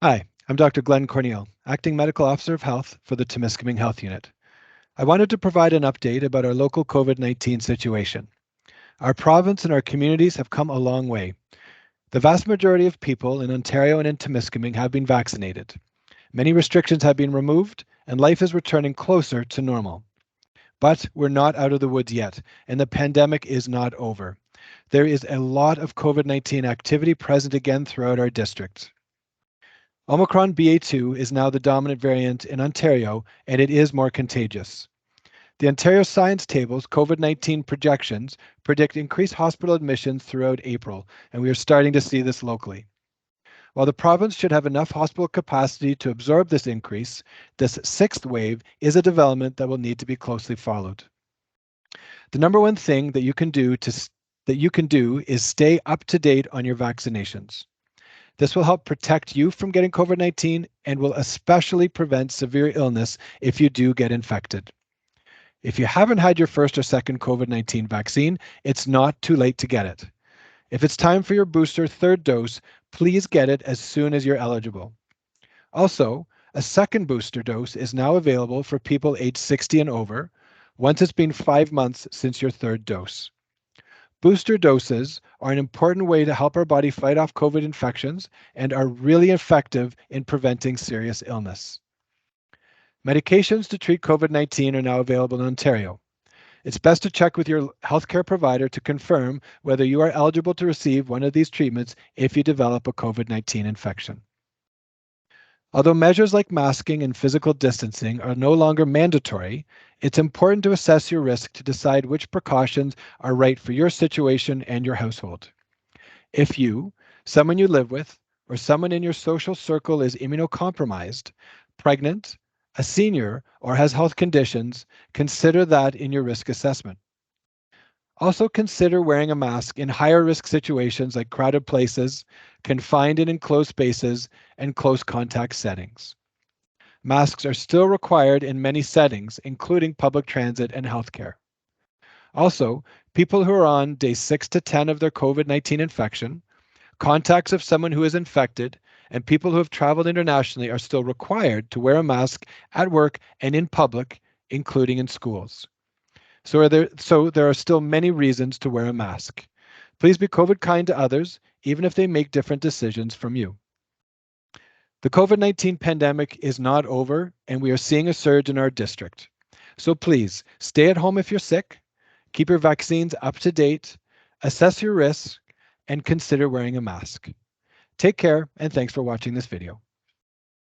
Hi, I'm Dr. Glenn Corneil, Acting Medical Officer of Health for the Timiskaming Health Unit. I wanted to provide an update about our local COVID-19 situation. Our province and our communities have come a long way. The vast majority of people in Ontario and in Timiskaming have been vaccinated. Many restrictions have been removed, and life is returning closer to normal. But we're not out of the woods yet, and the pandemic is not over. There is a lot of COVID-19 activity present again throughout our district. Omicron BA2 is now the dominant variant in Ontario, and it is more contagious. The Ontario Science Table's COVID-19 projections predict increased hospital admissions throughout April, and we are starting to see this locally. While the province should have enough hospital capacity to absorb this increase, this sixth wave is a development that will need to be closely followed. The number one thing that you can do is stay up to date on your vaccinations. This will help protect you from getting COVID-19 and will especially prevent severe illness if you do get infected. If you haven't had your first or second COVID-19 vaccine, it's not too late to get it. If it's time for your booster third dose, please get it as soon as you're eligible. Also, a second booster dose is now available for people aged 60 and over once it's been 5 months since your third dose. Booster doses are an important way to help our body fight off COVID infections and are really effective in preventing serious illness. Medications to treat COVID-19 are now available in Ontario. It's best to check with your healthcare provider to confirm whether you are eligible to receive one of these treatments if you develop a COVID-19 infection. Although measures like masking and physical distancing are no longer mandatory, it's important to assess your risk to decide which precautions are right for your situation and your household. If you, someone you live with, or someone in your social circle is immunocompromised, pregnant, a senior, or has health conditions, consider that in your risk assessment. Also consider wearing a mask in higher risk situations like crowded places, confined and enclosed spaces, and close contact settings. Masks are still required in many settings, including public transit and healthcare. Also, people who are on day 6 to 10 of their COVID-19 infection, contacts of someone who is infected, and people who have traveled internationally are still required to wear a mask at work and in public, including in schools. So there are still many reasons to wear a mask. Please be COVID kind to others, even if they make different decisions from you. The COVID-19 pandemic is not over, and we are seeing a surge in our district. So please, stay at home if you're sick, keep your vaccines up to date, assess your risks, and consider wearing a mask. Take care, and thanks for watching this video.